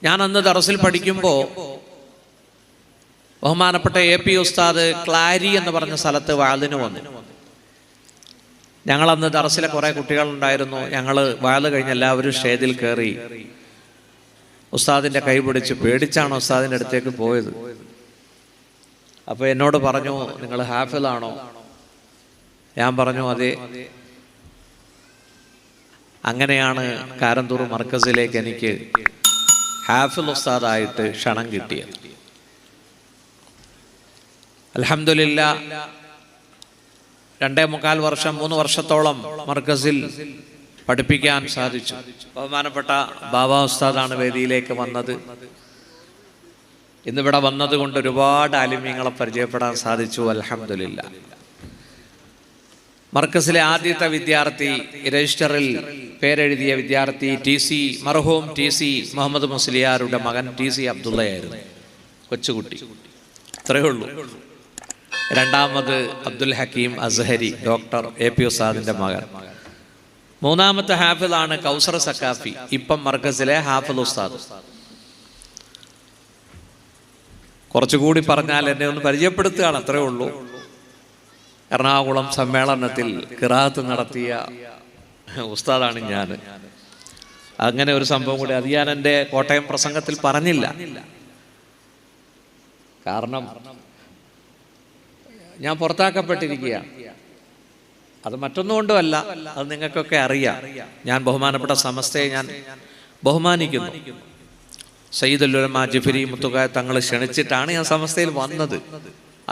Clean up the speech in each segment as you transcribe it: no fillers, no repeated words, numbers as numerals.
ഞാൻ അന്ന് ദർസിൽ പഠിക്കുമ്പോൾ ബഹുമാനപ്പെട്ട AP ഉസ്താദ് ക്ലാരി എന്ന് പറഞ്ഞ സ്ഥലത്ത് വാളിന് വന്നു. ഞങ്ങളന്ന് ദർസിലെ കുറേ കുട്ടികളുണ്ടായിരുന്നു. ഞങ്ങൾ വാള് കഴിഞ്ഞ് എല്ലാവരും സ്റ്റേജിൽ കയറി ഉസ്താദിൻ്റെ കൈ പിടിച്ച് പേടിച്ചാണ് ഉസ്താദിൻ്റെ അടുത്തേക്ക് പോയത്. അപ്പോൾ എന്നോട് പറഞ്ഞു, നിങ്ങൾ ഹാഫിളാണോ? ഞാൻ പറഞ്ഞു അതെ. അങ്ങനെയാണ് കാരന്തൂർ മർക്കസിലേക്ക് എനിക്ക് ഹാഫിൾ ഉസ്താദായിട്ട് ക്ഷണം കിട്ടിയത്. അൽഹംദുലില്ലാഹ് 2.25 വർഷം 3 വർഷത്തോളം മർക്കസിൽ പഠിപ്പിക്കാൻ സാധിച്ചു. ബഹുമാനപ്പെട്ട ബാബാ ഉസ്താദാണ് വേദിയിലേക്ക് വന്നത്. ഇന്നിവിടെ വന്നത് കൊണ്ട് ഒരുപാട് ആലിമീങ്ങളെ പരിചയപ്പെടാൻ സാധിച്ചു. അൽഹംദുലില്ലാഹ്. മർക്കസിലെ ആദ്യത്തെ വിദ്യാർത്ഥി, രജിസ്റ്ററിൽ പേരെഴുതിയ വിദ്യാർത്ഥി മർഹൂം TC മുഹമ്മദ് മുസ്ലിയാരുടെ മകൻ TC അബ്ദുള്ളയായിരുന്നു. കൊച്ചുകുട്ടി, അത്രയേ ഉള്ളൂ. രണ്ടാമത് അബ്ദുൽ ഹക്കീം അസ്ഹരി, ഡോക്ടർ AP ഉസ്താദിന്റെ മകൻ. മൂന്നാമത്തെ ഹാഫിളാണ് കൗസർ സക്കാഫി, ഇപ്പം മർക്കസിലെ ഹാഫിൾ ഉസ്താദ്. കുറച്ചുകൂടി പറഞ്ഞാൽ എന്നെ ഒന്ന് പരിചയപ്പെടുത്തുകയാണ്, അത്രേ ഉള്ളൂ. എറണാകുളം സമ്മേളനത്തിൽ ഖിറാഅത്ത് നടത്തിയ ഉസ്താദാണ് ഞാൻ. അങ്ങനെ ഒരു സംഭവം കൂടി, അത് ഞാൻ എൻ്റെ കോട്ടയം പ്രസംഗത്തിൽ പറഞ്ഞില്ല. കാരണം ഞാൻ പുറത്താക്കപ്പെട്ടിരിക്കുകയാണ്. അത് മറ്റൊന്നും കൊണ്ടുമല്ല, അത് നിങ്ങൾക്കൊക്കെ അറിയാം. ഞാൻ ബഹുമാനപ്പെട്ട സമസ്തയെ ഞാൻ ബഹുമാനിക്കുന്നു. സയ്യിദുൽ ഉലമാ ജിഫ്രി മുത്തുകായ തങ്ങൾ ക്ഷണിച്ചിട്ടാണ് ഞാൻ സമസ്തയിൽ വന്നത്.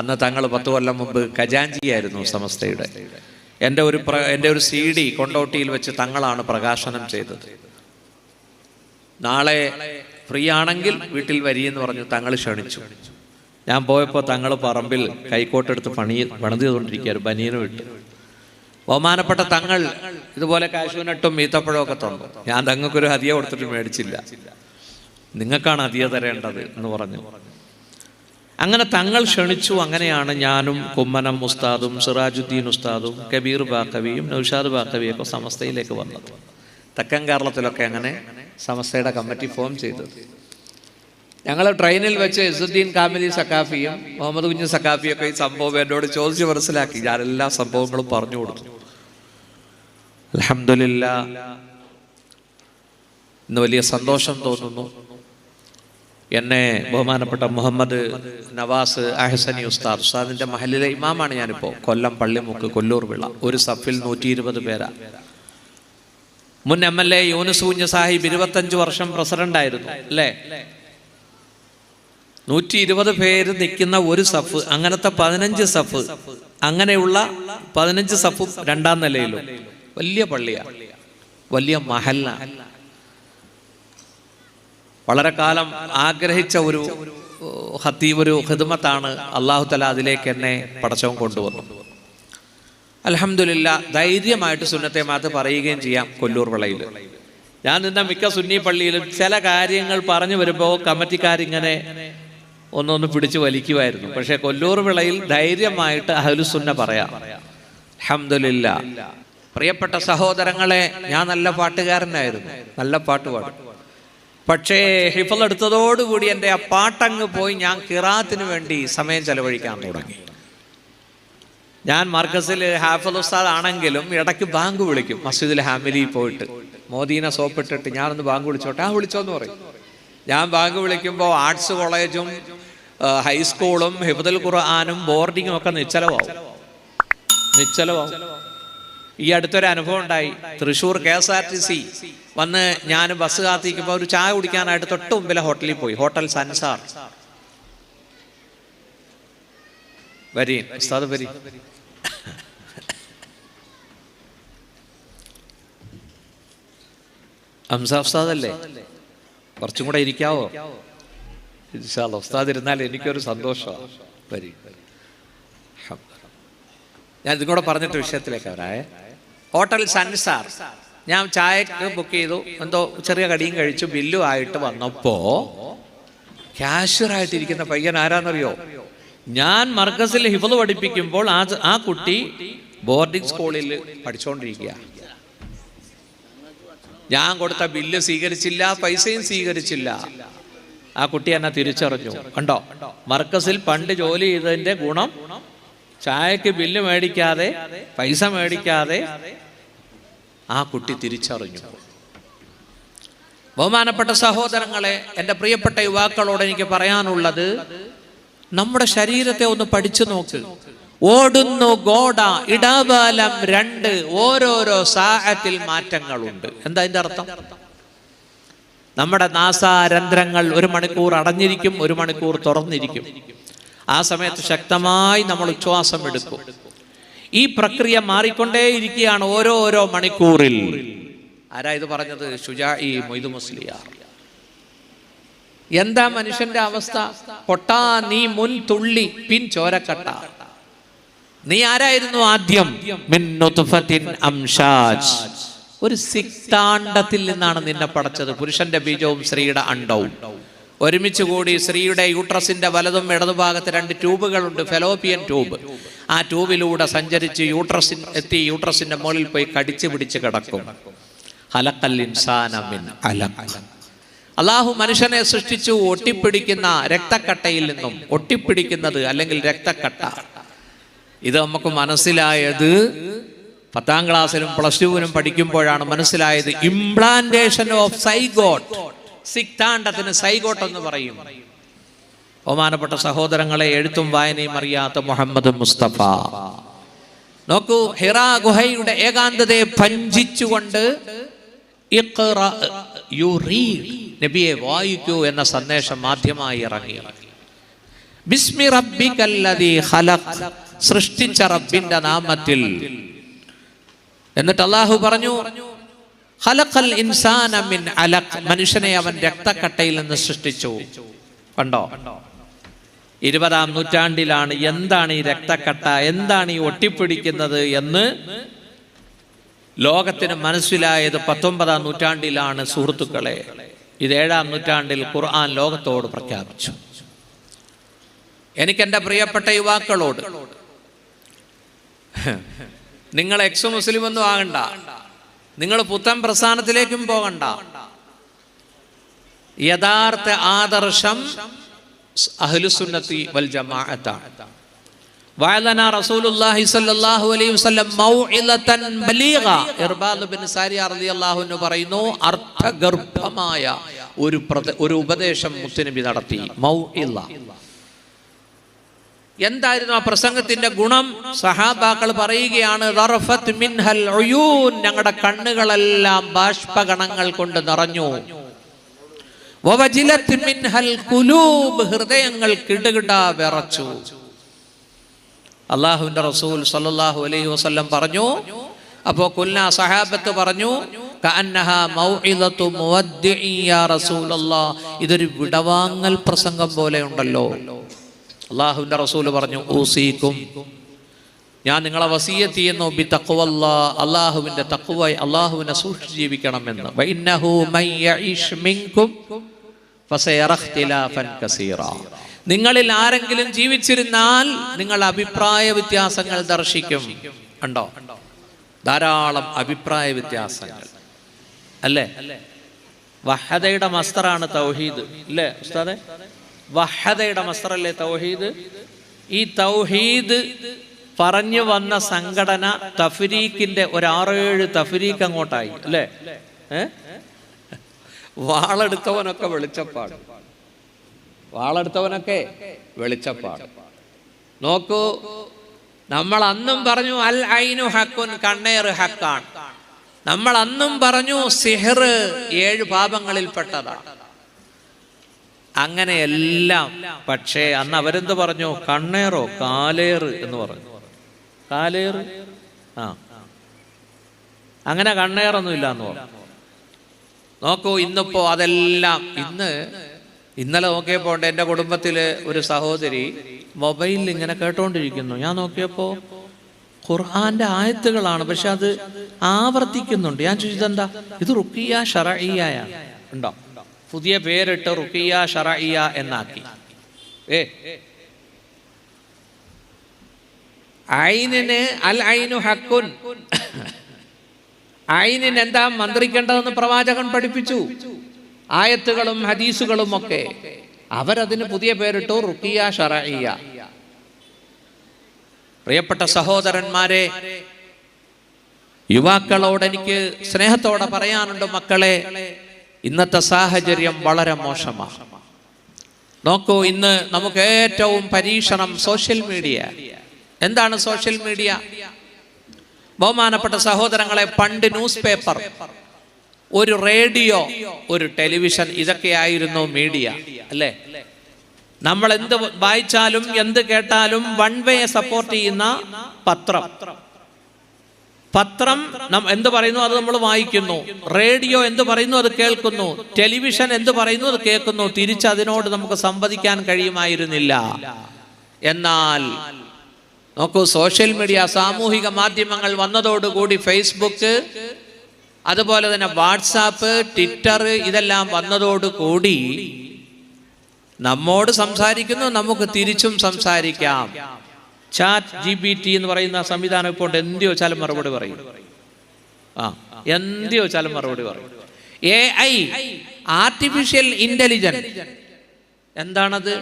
അന്ന് തങ്ങൾ 10 കൊല്ലം മുമ്പ് ഖജാൻജിയായിരുന്നു സമസ്തയുടെ. എൻ്റെ ഒരു CD കൊണ്ടോട്ടിയിൽ വെച്ച് തങ്ങളാണ് പ്രകാശനം ചെയ്തത്. നാളെ ഫ്രീ ആണെങ്കിൽ വീട്ടിൽ വരിയെന്ന് പറഞ്ഞു തങ്ങൾ ക്ഷണിച്ചു. ഞാൻ പോയപ്പോൾ തങ്ങൾ പറമ്പിൽ കൈക്കോട്ടെടുത്ത് പണിതുകൊണ്ടിരിക്കുക, ഒരു ബനിയനും ഇട്ട്. ബഹുമാനപ്പെട്ട തങ്ങൾ ഇതുപോലെ കാശുനട്ടും ഈത്തപ്പഴമൊക്കെ തന്നു. ഞാൻ തങ്ങൾക്കൊരു ഹദിയ കൊടുത്തിട്ട് മേടിച്ചില്ല. നിങ്ങൾക്കാണ് ഹദിയ തരേണ്ടത് എന്ന് പറഞ്ഞു. അങ്ങനെ തങ്ങൾ ക്ഷണിച്ചു. അങ്ങനെയാണ് ഞാനും കുമ്മനം ഉസ്താദും സിറാജുദ്ദീൻ ഉസ്താദും കബീർ ബാക്കവിയും നൗഷാദ് ബാക്കവിയൊക്കെ സമസ്തയിലേക്ക് വന്നത്. തെക്കൻ കേരളത്തിലൊക്കെ അങ്ങനെ സമസ്തയുടെ കമ്മിറ്റി ഫോം ചെയ്തത്. ഞങ്ങൾ ട്രെയിനിൽ വെച്ച് ഇസുദ്ദീൻ കാമിലി സക്കാഫിയും മുഹമ്മദ് കുഞ്ഞ് സക്കാഫിയൊക്കെ ഈ സംഭവം എന്നോട് ചോദിച്ച് മനസ്സിലാക്കി. ഞാൻ എല്ലാ സംഭവങ്ങളും പറഞ്ഞു കൊടുത്തു. അൽഹംദുലില്ലാഹ്, ഇന്ന് വലിയ സന്തോഷം തോന്നുന്നു. എന്നെ ബഹുമാനപ്പെട്ട മുഹമ്മദ് നവാസ് അഹ്സനി ഉസ്താദിന്റെ മഹലിലെ ഇമാമാണ് ഞാനിപ്പോൾ. കൊല്ലം പള്ളിമുക്ക് കൊല്ലൂർ വിള. ഒരു സഫിൽ 120 പേരാ. മുൻ MLA യൂനുസ് കുഞ്ഞ് സാഹിബ് 25 വർഷം പ്രസിഡന്റായിരുന്നു അല്ലേ? 120 പേര് നിൽക്കുന്ന ഒരു സഫ്, അങ്ങനത്തെ 15 സഫ്, അങ്ങനെയുള്ള 15 സഫും 2ാം നിലയിലും. വലിയ പള്ളിയാണ്, വലിയ മഹല്ല. വളരെ കാലം ആഗ്രഹിച്ച ഒരു ഖിദ്മത്താണ്. അല്ലാഹു തആല അതിലേക്ക് എന്നെ പടച്ചവൻ കൊണ്ടുവന്നു. അൽഹംദുലില്ലാഹ്, ധൈര്യമായിട്ട് സുന്നത്തെ മാത്ത് പറയുകയും ചെയ്യാം. കൊല്ലൂർ വിളയിൽ ഞാൻ നിന്ന മിക്ക സുന്നി പള്ളിയിലും ചില കാര്യങ്ങൾ പറഞ്ഞു വരുമ്പോൾ കമ്മിറ്റിക്കാരിങ്ങനെ ഒന്നൊന്ന് പിടിച്ചു വലിക്കുമായിരുന്നു. പക്ഷെ കൊല്ലൂർ വിളയിൽ ധൈര്യമായിട്ട് അഹ്ലുസുന്ന പറയാം. അൽഹംദുലില്ലാഹ്. പ്രിയപ്പെട്ട സഹോദരങ്ങളെ, ഞാൻ നല്ല പാട്ടുകാരനായിരുന്നു, നല്ല പാട്ട് പാടും. പക്ഷേ ഹിഫ്ള് എടുത്തതോടുകൂടി എൻ്റെ ആ പാട്ടങ്ങ് പോയി. ഞാൻ ഖിറാഅത്തിന് വേണ്ടി സമയം ചെലവഴിക്കാൻ തുടങ്ങി. ഞാൻ മർക്കസിൽ ഹാഫിൾ ഉസ്താദ് ആണെങ്കിലും ഇടയ്ക്ക് ബാങ്ക് വിളിക്കും. മസ്ജിദിൽ ഹാമിലി പോയിട്ട് മോദീന സോപ്പിട്ടിട്ട് ഞാനൊന്ന് ബാങ്ക് വിളിച്ചോട്ടെ. വിളിച്ചോന്ന് പറയും. ഞാൻ ബാങ്ക് വിളിക്കുമ്പോൾ ആർട്സ് കോളേജും ഹൈസ്കൂളും ഹിഫ്ദുൽ ഖുർആനും ബോർഡിങ്ങും ഒക്കെ നിശ്ചലമാവും. ഈ അടുത്തൊരു അനുഭവം ഉണ്ടായി. തൃശ്ശൂർ KSRTC വന്ന് ഞാൻ ബസ് കാത്തിരിക്കുമ്പോൾ ഒരു ചായ കുടിക്കാനായിട്ട് തൊട്ട് മുമ്പിലെ ഹോട്ടലിൽ പോയി. ഹോട്ടൽ സൻസാർ. വരി ഉസ്താദ് വരി. ഹംസ ഉസ്താദല്ലേ? കുറച്ചും കൂടെ ഇരിക്കാവോ? ഇൻഷാ അല്ലാഹ്. ഉസ്താദ് ഇരുന്നാൽ എനിക്കൊരു സന്തോഷമാണ്. വരി. ഞാൻ ഇതും കൂടെ പറഞ്ഞിട്ട് വിഷയത്തിലേക്ക് വരാേ. ഹോട്ടൽ സൻസാർ. ഞാൻ ചായക്ക് ബുക്ക് ചെയ്തു. എന്തോ ചെറിയ കടിയും കഴിച്ചു. ബില്ലും ആയിട്ട് വന്നപ്പോ ക്യാഷ്യറായിട്ടിരിക്കുന്ന പയ്യൻ ആരാന്നറിയോ? ഞാൻ മർക്കസിൽ ഹിഫ്ള് പഠിപ്പിക്കുമ്പോൾ ആ കുട്ടി ബോർഡിംഗ് സ്കൂളിൽ പഠിച്ചുകൊണ്ടിരിക്കുക. ഞാൻ കൊടുത്ത ബില്ല് സ്വീകരിച്ചില്ല, പൈസയും സ്വീകരിച്ചില്ല. ആ കുട്ടി എന്നെ തിരിച്ചറിഞ്ഞു. കണ്ടോ, മർക്കസിൽ പണ്ട് ജോലി ചെയ്തതിന്റെ ഗുണം. ചായക്ക് ബില്ല് മേടിക്കാതെ, പൈസ മേടിക്കാതെ ആ കുട്ടി തിരിച്ചറിഞ്ഞു. ബഹുമാനപ്പെട്ട സഹോദരങ്ങളെ, എൻ്റെ പ്രിയപ്പെട്ട യുവാക്കളോട് എനിക്ക് പറയാനുള്ളത്, നമ്മുടെ ശരീരത്തെ ഒന്ന് പഠിച്ചു നോക്ക്. ഓടുന്നു ഗോഡ, ഇടബലം 2, ഓരോരോ സാഅത്തിൽ മാറ്റങ്ങളുണ്ട്. എന്താ അതിന്റെ അർത്ഥം? നമ്മുടെ നാസാരന്ധ്രങ്ങൾ 1 മണിക്കൂർ അടഞ്ഞിരിക്കും, 1 മണിക്കൂർ തുറന്നിരിക്കും. ആ സമയത്ത് ശക്തമായി നമ്മൾ ഉച്ഛ്വാസം എടുക്കും. ഈ പ്രക്രിയ മാറിക്കൊണ്ടേയിരിക്കുകയാണ് ഓരോ മണിക്കൂറിൽ. ആരാ ഇത് പറഞ്ഞത്? ശുജാഇ മൊയ്തു മുസ്ലിയാർ. എന്താ മനുഷ്യന്റെ അവസ്ഥ? പൊട്ടാ നീ മുൻ തുള്ളി പിൻ ചോരക്കട്ട. നീ ആരായിരുന്നു ആദ്യം? മിൻ നുത്ഫത്തിൻ അംശാജ്. ഒരു സിക്താണ്ഡത്തിൽ നിന്നാണ് നിന്നെ പടച്ചത്. പുരുഷന്റെ ബീജവും സ്ത്രീയുടെ അണ്ഡവും ഒരുമിച്ച് കൂടി സ്ത്രീയുടെ യൂട്രസിന്റെ വലതും ഇടതുഭാഗത്ത് 2 ട്യൂബുകളുണ്ട്, ഫെലോപ്പിയൻ ട്യൂബ്. ആ ട്യൂബിലൂടെ സഞ്ചരിച്ച് യൂട്രസിന്റെ മുകളിൽ പോയി കടിച്ചു പിടിച്ച് കിടക്കും. ഖലഖൽ ഇൻസാന മിൻ അലഖ്. അല്ലാഹു മനുഷ്യനെ സൃഷ്ടിച്ചു ഒട്ടിപ്പിടിക്കുന്ന രക്തക്കട്ടയിൽ നിന്നും. ഒട്ടിപ്പിടിക്കുന്നത് അല്ലെങ്കിൽ രക്തക്കട്ട, ഇത് നമുക്ക് മനസ്സിലായത് 10ാം ക്ലാസ്സിലും +2-നും പഠിക്കുമ്പോഴാണ് മനസ്സിലായത്. Implantation of zygote. സിക്താണ്ഡത്തിന് സൈഗോട്ട് എന്ന് പറയും. ബഹുമാനപ്പെട്ട സഹോദരങ്ങളെ, എഴുത്തും വായനയും അറിയാത്ത മുഹമ്മദ് മുസ്തഫ നോക്കൂ, ഹിറാ ഗുഹയുടെ ഏകാന്തതയെ ഭഞ്ജിച്ചുകൊണ്ട് നബിയെ വായിക്കൂ എന്ന സന്ദേശം ആദ്യമായി ഇറങ്ങി. ബിസ്മി റബ്ബിക്കല്ലദീ ഖലഖ്, സൃഷ്ടിച്ച റബ്ബിന്റെ നാമത്തിൽ. എന്നിട്ട് അല്ലാഹു പറഞ്ഞു, ഖലഖൽ ഇൻസാന മിൻ അലഖ്, മനുഷ്യനെ അവൻ രക്തക്കട്ടയിൽ നിന്ന് സൃഷ്ടിച്ചു. കണ്ടോ, 20ാം നൂറ്റാണ്ടിലാണ് എന്താണ് ഈ രക്തക്കട്ട, എന്താണ് ഈ ഒട്ടിപ്പിടിക്കുന്നത് എന്ന് ലോകത്തിന് മനസ്സിലായത്. 19ാം നൂറ്റാണ്ടിലാണ് സുഹൃത്തുക്കളെ. ഇത് 7ാം നൂറ്റാണ്ടിൽ ഖുർആൻ ലോകത്തോട് പ്രഖ്യാപിച്ചു. എനിക്കെൻ്റെ പ്രിയപ്പെട്ട യുവാക്കളോട്, നിങ്ങൾ എക്സ് മുസ്ലിം ഒന്നും ആകണ്ട, നിങ്ങൾ പുത്തൻ പ്രസ്ഥാനത്തിലേക്കും പോകണ്ട. യഥാർത്ഥ ആദർശം അഹ്ലുസുന്നത്തി വൽ ജമാഅത്താണ്. വഅലന റസൂലുള്ളാഹി സ്വല്ലല്ലാഹു അലൈഹി വസല്ലം മൗഇലതൻ ബലീഗ. ഇർബാദ് ബിൻ സാരിയ റളിയല്ലാഹു അൻഹു പറയുന്നു, അർത്ഥഗർഭമായ ഒരു ഉപദേശം മുത്തുനബി നടത്തി. മൗഇല. എന്തായിരുന്നു ആ പ്രസംഗത്തിന്റെ ഗുണം? സഹാബാക്കൾ പറയുകയാണ്, ദർഫത് മിൻഹൽ ഉയൂൻ, ഞങ്ങളുടെ കണ്ണുകളെല്ലാം ബാഷ്പകണങ്ങൾ കൊണ്ട് നിറഞ്ഞു. വവജിലത് മിൻഹൽ ഖുലൂബ്, ഹൃദയങ്ങൾ കിടുകിട വിറച്ചു. അല്ലാഹുവിന്റെ റസൂൽ സല്ലല്ലാഹു അലൈഹി വസല്ലം പറഞ്ഞു. അപ്പോൾ കുൽനാ, സഹാബത്ത് പറഞ്ഞു, കഅന്നഹാ മൗഇലതു മുവദ്ദിഇ യാ റസൂലല്ലാഹ്, ഇതൊരു വിടവാങ്ങൽ പ്രസംഗം പോലെ ഉണ്ടല്ലോ. അല്ലാഹുവിന്റെ റസൂൽ പറഞ്ഞു, ഊസീക്കും, ഞാൻ നിങ്ങളെ വസിയത്ത് ചെയ്യുന്നു, ബി തഖ്വല്ലാഹ്, അല്ലാഹുവിന്റെ തഖ്വ, അല്ലാഹുവിനെ സൂക്ഷിച്ച് ജീവിക്കണമെന്ന്. വഇന്നഹു മൻ യഈഷ് മിൻകും ഫസയറ ഇഖ്തിലാഫൻ കസീറ, നിങ്ങളിൽ ആരെങ്കിലും ജീവിച്ചിരുന്നാൽ നിങ്ങൾ അഭിപ്രായ വ്യത്യാസങ്ങൾ ദർശിക്കും. ഉണ്ടോ? ധാരാളം അഭിപ്രായ വ്യത്യാസങ്ങൾ അല്ലേ? വഹദയുടെ മസ്തറാണ് തൗഹീദ്, ഇല്ലേ ഉസ്താദെ? വഹദയുടെ മസ്തറല്ലേ തൗഹീദ്? ഈ തൗഹീദ് പറഞ്ഞു വന്ന സംഘടന തഫ്രീഖിന്റെ ഒരു 6-7 തഫ്രീഖ് അങ്ങോട്ടായി, അല്ലേ? വാളെടുത്തവനൊക്കെ വെളിച്ചപ്പാട്, വാളെടുത്തവനൊക്കെ വെളിച്ചപ്പാട്. നോക്കൂ, നമ്മൾ അന്നും പറഞ്ഞു അൽ ഐനു ഹക്കുൻ, കണ്ണേർ ഹക്കാണ്. നമ്മൾ അന്നും പറഞ്ഞു സിഹർ 7 പാപങ്ങളിൽപ്പെട്ടതാണ്. അങ്ങനെയെല്ലാം. പക്ഷേ അന്ന് അവരെന്ത് പറഞ്ഞു? കണ്ണേറോ കാലേറ് എന്ന് പറഞ്ഞു. കാലേറ്, അങ്ങനെ കണ്ണേറൊന്നും ഇല്ല എന്ന് പറഞ്ഞു. നോക്കൂ, ഇന്നിപ്പോ അതെല്ലാം. ഇന്നലെ നോക്കിയപ്പോ എൻ്റെ കുടുംബത്തില് ഒരു സഹോദരി മൊബൈലിൽ ഇങ്ങനെ കേട്ടോണ്ടിരിക്കുന്നു. ഞാൻ നോക്കിയപ്പോ ഖുർആന്റെ ആയത്തുകളാണ്, പക്ഷെ അത് ആവർത്തിക്കുന്നുണ്ട്. ഞാൻ ചോദിച്ചതെന്താ ഇത്? റുഖിയ ശറഇയ്യ ഉണ്ടോ? പുതിയ പേരിട്ട് റുഖിയ ശറഇയ്യ എന്നാക്കി. ഐനിന് അൽ ഐനു ഹക്കുൻ, ഐനിന് എന്താ മന്ത്രിക്കേണ്ടതെന്ന് പ്രവാചകൻ പഠിപ്പിച്ചു. ആയത്തുകളും ഹദീസുകളും ഒക്കെ. അവരതിന് പുതിയ പേരിട്ടു റുഖിയ ശർഇയ്യ. പ്രിയപ്പെട്ട സഹോദരന്മാരെ, യുവാക്കളോട് എനിക്ക് സ്നേഹത്തോടെ പറയാനുണ്ട്, മക്കളെ, ഇന്നത്തെ സാഹചര്യം വളരെ മോശമാണ്. നോക്കൂ, ഇന്ന് നമുക്ക് ഏറ്റവും പരീക്ഷണം സോഷ്യൽ മീഡിയ. എന്താണ് സോഷ്യൽ മീഡിയ? ബഹുമാനപ്പെട്ട സഹോദരങ്ങളെ, പണ്ട് ന്യൂസ് പേപ്പർ, ഒരു റേഡിയോ, ഒരു ടെലിവിഷൻ, ഇതൊക്കെയായിരുന്നു മീഡിയ, അല്ലേ? നമ്മൾ എന്ത് വായിച്ചാലും എന്ത് കേട്ടാലും വൺ വേ സപ്പോർട്ട് ചെയ്യുന്ന പത്രം എന്ത് പറയുന്നു അത് നമ്മൾ വായിക്കുന്നു. റേഡിയോ എന്ത് പറയുന്നു അത് കേൾക്കുന്നു. ടെലിവിഷൻ എന്ത് പറയുന്നു അത് കേൾക്കുന്നു. തിരിച്ചതിനോട് നമുക്ക് സംവദിക്കാൻ കഴിയുമായിരുന്നില്ല. എന്നാൽ നോക്കൂ, സോഷ്യൽ മീഡിയ, സാമൂഹിക മാധ്യമങ്ങൾ വന്നതോടുകൂടി, ഫേസ്ബുക്ക്, അതുപോലെ തന്നെ വാട്സാപ്പ്, ട്വിറ്റർ, ഇതെല്ലാം വന്നതോടുകൂടി നമ്മോട് സംസാരിക്കുന്നു, നമുക്ക് തിരിച്ചും സംസാരിക്കാം. ചാറ്റ് GPT എന്ന് പറയുന്ന സംവിധാനം ഇപ്പോൾ എന്ത് ചോദിച്ചാലും മറുപടി പറയും. എന്ത് ചോദിച്ചാലും മറുപടി പറയും. AI, ആർട്ടിഫിഷ്യൽ ഇന്റലിജൻസ്, എന്താണത്?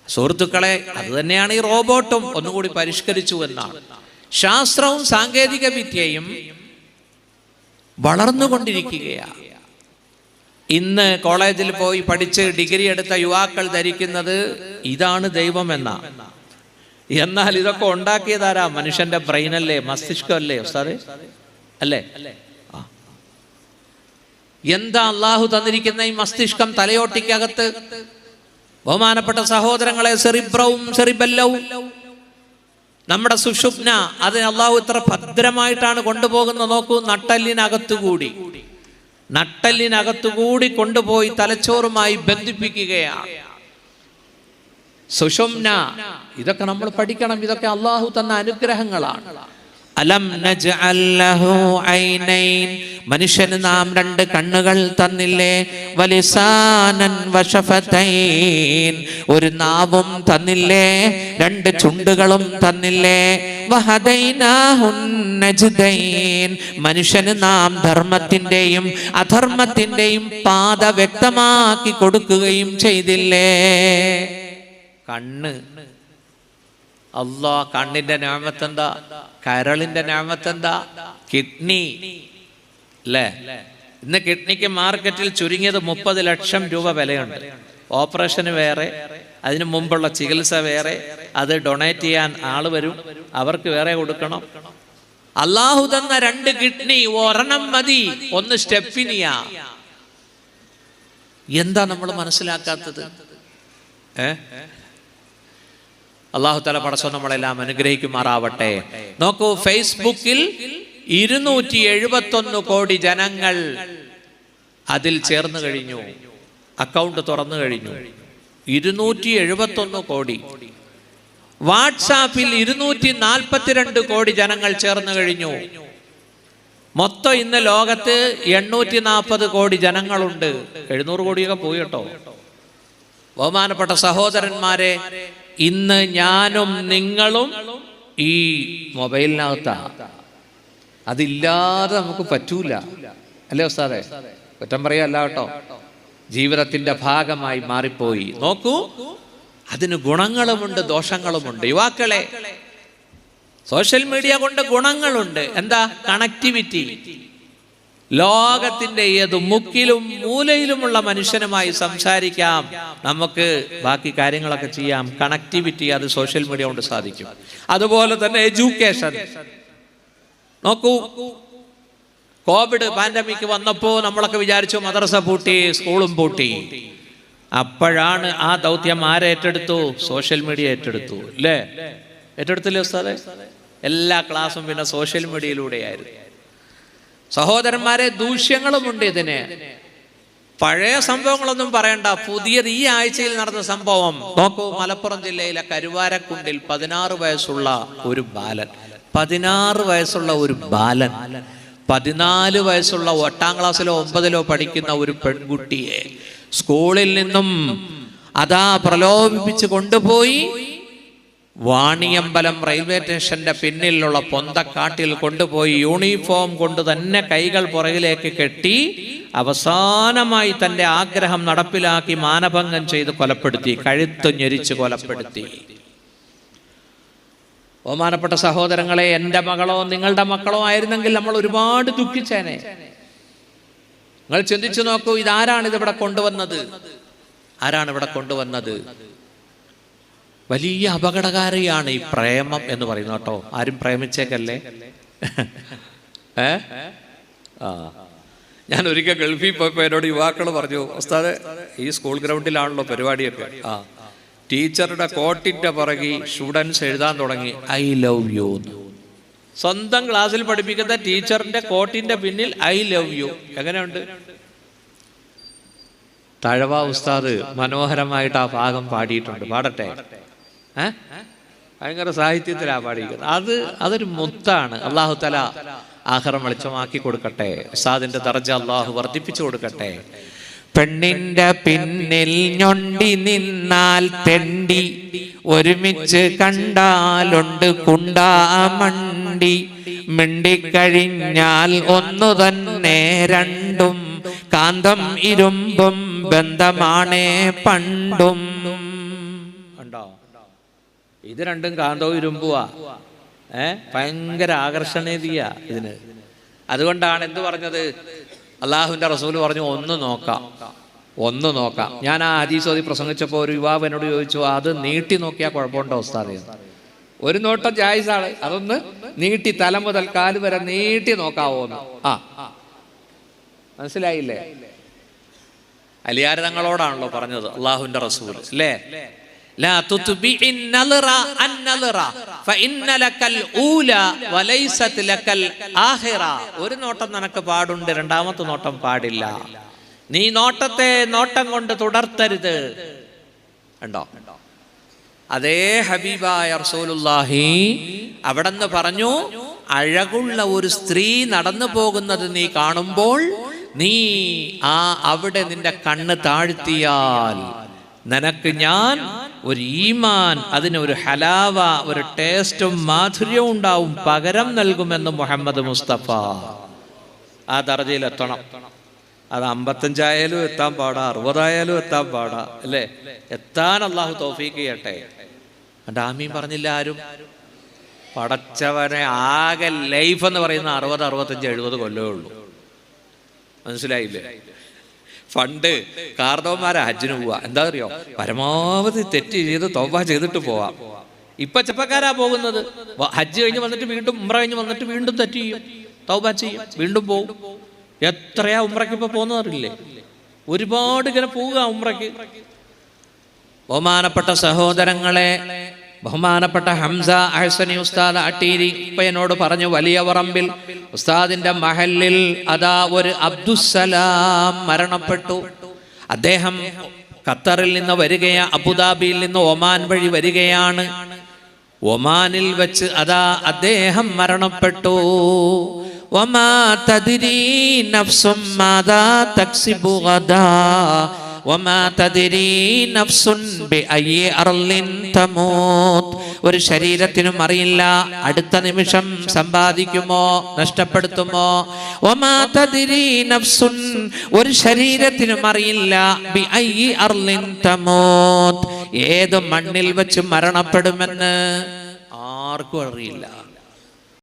സുഹൃത്തുക്കളെ, അത് തന്നെയാണ് ഈ റോബോട്ടും. ഒന്നുകൂടി പരിഷ്കരിച്ചു എന്നാണ്. ശാസ്ത്രവും സാങ്കേതിക വിദ്യയും വളർന്നുകൊണ്ടിരിക്കുകയാണ്. ഇന്ന് കോളേജിൽ പോയി പഠിച്ച് ഡിഗ്രി എടുത്ത യുവാക്കൾ ധരിക്കുന്നത് ഇതാണ് ദൈവം എന്നാ. എന്നാൽ ഇതൊക്കെ ഉണ്ടാക്കിയതാരാ? മനുഷ്യന്റെ ബ്രെയിനല്ലേ, മസ്തിഷ്കമല്ലേ ഉസ്താദേ, അല്ലേ? എന്താ അള്ളാഹു തന്നിരിക്കുന്ന ഈ മസ്തിഷ്കം, തലയോട്ടിക്കകത്ത്? ബഹുമാനപ്പെട്ട സഹോദരങ്ങളെ, സെറിബ്രവും സെറിബെല്ലവും, നമ്മുടെ സുഷുപ്ന, അത് അള്ളാഹു ഇത്ര ഭദ്രമായിട്ടാണ് കൊണ്ടുപോകുന്നത്. നോക്കൂ, നട്ടല്ലിനകത്തുകൂടി കൊണ്ടുപോയി തലച്ചോറുമായി ബന്ധിപ്പിക്കുകയാണ്. സുഷുമ്ന, ഇതൊക്കെ നമ്മൾ പഠിക്കണം. ഇതൊക്കെ അള്ളാഹു തന്ന അനുഗ്രഹങ്ങളാണ്. അലം നജ്അൽ ലഹു ഐനൈൻ, മനുഷ്യന് നാം രണ്ട് കണ്ണുകൾ തന്നില്ലേ? വലിസാനൻ വശഫതൈൻ, ഒരു നാവും തന്നില്ലേ? രണ്ട് ചുണ്ടുകളും തന്നില്ലേ? വഹദൈനാഹുൻ നജ്ദൈൻ, മനുഷ്യന് നാം ധർമ്മത്തിന്റെയും അധർമ്മത്തിന്റെയും പാത വ്യക്തമാക്കി കൊടുക്കുകയും ചെയ്തില്ലേ? കണ്ണ്, അല്ലാഹ് കണ്ണിന്റെ നിഅമത്തെന്താ? കരളിന്റെ നിഅമത്തെന്താ? കിഡ്നി, അല്ലേ? ഇന്ന് കിഡ്നിക്ക് മാർക്കറ്റിൽ ചുരുങ്ങിയത് 30 ലക്ഷം രൂപ വിലയുണ്ട്. ഓപ്പറേഷന് വേറെ, അതിനു മുമ്പുള്ള ചികിത്സ വേറെ, അത് ഡൊണേറ്റ് ചെയ്യാൻ ആള് വരും, അവർക്ക് വേറെ കൊടുക്കണം. അള്ളാഹു തന്ന 2 കിഡ്നി, ഒരെണ്ണം മതി, ഒന്ന് സ്റ്റെപ്പിനിയാ. എന്താ നമ്മൾ മനസ്സിലാക്കാത്തത്? അള്ളാഹു തആല പടച്ചോൻ നമ്മളെല്ലാം അനുഗ്രഹിക്കുമാറാവട്ടെ. നോക്കൂ, ഫേസ്ബുക്കിൽ 271 കോടി ജനങ്ങൾ അതിൽ ചേർന്ന് കഴിഞ്ഞു, അക്കൗണ്ട് തുറന്നു കഴിഞ്ഞു. 271 കോടി. വാട്സാപ്പിൽ 242 കോടി ജനങ്ങൾ ചേർന്ന് കഴിഞ്ഞു. മൊത്തം ഇന്ന് ലോകത്ത് 840 കോടി ജനങ്ങളുണ്ട്. 700 കോടിയൊക്കെ പോയി കേട്ടോ. ബഹുമാനപ്പെട്ട സഹോദരന്മാരെ, ഇന്ന് ഞാനും നിങ്ങളും ഈ മൊബൈലിനകത്താണ്. അതില്ലാതെ നമുക്ക് പറ്റൂല, അല്ലേ ഉസ്താദേ? കുറ്റം പറയല്ല കേട്ടോ, ജീവിതത്തിന്റെ ഭാഗമായി മാറിപ്പോയി. നോക്കൂ, അതിന് ഗുണങ്ങളുമുണ്ട്, ദോഷങ്ങളുമുണ്ട്. യുവാക്കളെ, സോഷ്യൽ മീഡിയ കൊണ്ട് ഗുണങ്ങളുണ്ട്. എന്താ? കണക്ടിവിറ്റി. ലോകത്തിന്റെ ഏത് മുക്കിലും മൂലയിലുമുള്ള മനുഷ്യനുമായി സംസാരിക്കാം, നമുക്ക് ബാക്കി കാര്യങ്ങളൊക്കെ ചെയ്യാം. കണക്ടിവിറ്റി, അത് സോഷ്യൽ മീഡിയ കൊണ്ട് സാധിക്കും. അതുപോലെ തന്നെ എഡ്യൂക്കേഷൻ. നോക്കൂ, കോവിഡ് പാൻഡമിക് വന്നപ്പോ നമ്മളൊക്കെ വിചാരിച്ചു മദ്രസ പൂട്ടി, സ്കൂളും പൂട്ടി. അപ്പോഴാണ് ആ ദൗത്യം ആരെ ഏറ്റെടുത്തു? സോഷ്യൽ മീഡിയ ഏറ്റെടുത്തു, അല്ലേ? ഏറ്റെടുത്തില്ലേ ഉസ്താദേ? എല്ലാ ക്ലാസ്സും പിന്നെ സോഷ്യൽ മീഡിയയിലൂടെയായിരുന്നു. സഹോദരന്മാരെ, ദൂഷ്യങ്ങളുമുണ്ട് ഇതിന്. പഴയ സംഭവങ്ങളൊന്നും പറയണ്ട, പുതിയത് ഈ ആഴ്ചയിൽ നടന്ന സംഭവം നോക്കൂ. മലപ്പുറം ജില്ലയിലെ കരുവാരക്കുണ്ടിൽ 16 വയസ്സുള്ള ഒരു ബാലൻ, 14 വയസ്സുള്ള ഒരു ബാലൻ, 14 വയസ്സുള്ള 8ാം ക്ലാസ്സിലോ 9ിലോ പഠിക്കുന്ന ഒരു പെൺകുട്ടിയെ സ്കൂളിൽ നിന്നും അതാ പ്രലോഭിപ്പിച്ച് കൊണ്ടുപോയി വാണിയമ്പലം റെയിൽവേ സ്റ്റേഷന്റെ പിന്നിലുള്ള പൊന്തക്കാട്ടിൽ കൊണ്ടുപോയി യൂണിഫോം കൊണ്ട് തന്നെ കൈകൾ പുറകിലേക്ക് കെട്ടി അവസാനമായി തൻ്റെ ആഗ്രഹം നടപ്പിലാക്കി മാനഭംഗം ചെയ്ത് കൊലപ്പെടുത്തി, കഴുത്ത് ഞെരിച്ച് കൊലപ്പെടുത്തി. ബഹുമാനപ്പെട്ട സഹോദരങ്ങളെ, എൻ്റെ മകളോ നിങ്ങളുടെ മക്കളോ ആയിരുന്നെങ്കിൽ നമ്മൾ ഒരുപാട് ദുഃഖിച്ചേനെ. നിങ്ങൾ ചിന്തിച്ചു നോക്കൂ, ഇതാരാണ് ഇതിവിടെ കൊണ്ടുവന്നത്? ആരാണ് ഇവിടെ കൊണ്ടുവന്നത്? വലിയ അപകടകാരിയാണ് ഈ പ്രേമം എന്ന് പറയുന്നത് കേട്ടോ. ആരും പ്രേമിച്ചേക്കല്ലേ. ഞാൻ ഒരിക്കൽ ഗൾഫിൽ പോയപ്പോൾ എന്നോട് യുവാക്കൾ പറഞ്ഞു, ഉസ്താദേ ഈ സ്കൂൾ ഗ്രൗണ്ടിലാണല്ലോ പരിപാടിയൊക്കെ, ടീച്ചറുടെ കോട്ടിന്റെ പുറകെ സ്റ്റുഡൻസ് എഴുതാൻ തുടങ്ങി ഐ ലവ് യു. സ്വന്തം ക്ലാസ്സിൽ പഠിപ്പിക്കുന്ന ടീച്ചറിന്റെ കോട്ടിന്റെ പിന്നിൽ ഐ ലവ് യു. എങ്ങനെയുണ്ട്? തഴവ ഉസ്താദ് മനോഹരമായിട്ട് ആ ഭാഗം പാടിയിട്ടുണ്ട്. പാടട്ടെ? ഭയങ്കര സാഹിത്യത്തിലാ പാടിയിരിക്കുന്നത്. അതൊരു മുത്താണ്. അള്ളാഹു തആല ആഖിറം വെളിച്ചമാക്കി കൊടുക്കട്ടെ. ഉസ്താദിന്റെ ദർജ അള്ളാഹു വർദ്ധിപ്പിച്ചു കൊടുക്കട്ടെ. പെണ്ണിന്റെ പിന്നിൽ ഞൊണ്ടി നിന്നാൽ തെണ്ടി, ഒരുമിച്ച് കണ്ടാലുണ്ട് കുണ്ടാമണ്ടി, മിണ്ടിക്കഴിഞ്ഞാൽ ഒന്നു തന്നെ രണ്ടും, കാന്തം ഇരുമ്പും ബന്ധമാണേ പണ്ടും. ഉണ്ടോ? ഇത് രണ്ടും കാന്തവും ഇരുമ്പുവാ. ഭയങ്കര ആകർഷണീയതയാ ഇതിന്. അതുകൊണ്ടാണ് എന്ത് പറഞ്ഞത്? അള്ളാഹുവിന്റെ റസൂൽ പറഞ്ഞു, ഒന്ന് നോക്കാം. ഞാൻ ആ ഹദീസ് ഓതി പ്രസംഗിച്ചപ്പോൾ ഒരു യുവാവ് എന്നോട് ചോദിച്ചു, അത് നീട്ടി നോക്കിയാൽ കുഴപ്പമുണ്ടോ ഉസ്താദേ? ഒരു നോട്ടം ജായിസാണ്, അതൊന്ന് നീട്ടി തല മുതൽ കാല് വരെ നീട്ടി നോക്കാവോന്ന്. മനസ്സിലായില്ലേ? അലിയാർ തങ്ങളോടാണല്ലോ പറഞ്ഞത് അള്ളാഹുവിന്റെ റസൂൽ, അല്ലേ? ലാ തുത്ബിഇൻ നളറ അന്നളറ ഫഇന്ന ലക്കൽ ഊല വലൈസത് ലക്കൽ ആഖിറ. ഒരു നോട്ടം നിനക്ക് പാടുണ്ട്, രണ്ടാമത്തെ നോട്ടം പാടില്ല. നീ നോട്ടത്തെ നോട്ടം കൊണ്ട് തുടർത്തരുത്. ഉണ്ടോ? അതേ ഹബീബായ റസൂലുള്ളാഹി അവിടെന്ന് പറഞ്ഞു, അഴകുള്ള ഒരു സ്ത്രീ നടന്നു പോകുന്നത് നീ കാണുമ്പോൾ നീ അവിടെ നിന്റെ കണ്ണ് താഴ്ത്തിയാൽ നിനക്ക് ഞാൻ ഒരു ഈമാൻ, അതിനൊരു ഹലാവ, ഒരു ടേസ്റ്റും മാധുര്യവും ഉണ്ടാവും, പകരം നൽകുമെന്ന് മുഹമ്മദ് മുസ്തഫ. ആ ദർജയിലെത്തണം. അത് 55 ആയാലും എത്താൻ പാടാ, 60 ആയാലും എത്താൻ പാടാ, അല്ലേ? എത്താൻ അള്ളാഹു തൗഫീഖ് ചെയ്യട്ടെ. ആമീൻ പറഞ്ഞില്ല ആരും? പടച്ചവനെ, ആകെ ലൈഫ് എന്ന് പറയുന്ന 60, 65, 70 കൊല്ലമേ ഉള്ളൂ. മനസ്സിലായില്ലേ? പണ്ട് കാർന്നവന്മാരെ ഹജ്ജിന് പോവാ. എന്താ അറിയോ? പരമാവധി തെറ്റ് ചെയ്ത് തൗബ ചെയ്തിട്ട് പോവാം. ഇപ്പൊ ചെറുപ്പക്കാരാ പോകുന്നത്. ഹജ്ജ് കഴിഞ്ഞ് വന്നിട്ട് വീണ്ടും, ഉംറ കഴിഞ്ഞ് വന്നിട്ട് വീണ്ടും തെറ്റ് ചെയ്യും, തൗബ ചെയ്യും, വീണ്ടും പോകും. എത്രയാ ഉംറയ്ക്ക് ഇപ്പൊ പോകുന്നതറിയില്ലേ? ഒരുപാട് ഇങ്ങനെ പോവുക ഉംറയ്ക്ക്. ബഹുമാനപ്പെട്ട സഹോദരങ്ങളെ, ബഹുമാനപ്പെട്ട ഹംസ അഹ്സനി ഉസ്താദ് അട്ടീരി ഇപ്പൊ എന്നോട് പറഞ്ഞു, വലിയ പറമ്പിൽ ഉസ്താദിന്റെ മഹലിൽ അതാ ഒരു അബ്ദുസ്സലാം മരണപ്പെട്ടു. അദ്ദേഹം ഖത്തറിൽ നിന്ന് വരികയാണ്, അബുദാബിയിൽ നിന്ന് ഒമാൻ വഴി വരികയാണ്. ഒമാനിൽ വെച്ച് അതാ അദ്ദേഹം മരണപ്പെട്ടു. വമാ തദ്രി നഫ്സും മാദാ തക്സിബു ഗദാ വമാ തദ്രി നഫ്സുൻ ബിഅയ്യി അർളിൻ തമൂത്. ഒരു ശരീരത്തിനും അറിയില്ല അടുത്ത നിമിഷം സമ്പാദിക്കുമോ നഷ്ടപ്പെടുത്തുമോ. വമാ തദ്രി നഫ്സുൻ, ഒരു ശരീരത്തിനും അറിയില്ല ബിഅയ്യി അർളിൻ തമൂത്, ഏത് മണ്ണിൽ വെച്ച് മരണപ്പെടുമെന്ന് ആർക്കും അറിയില്ല.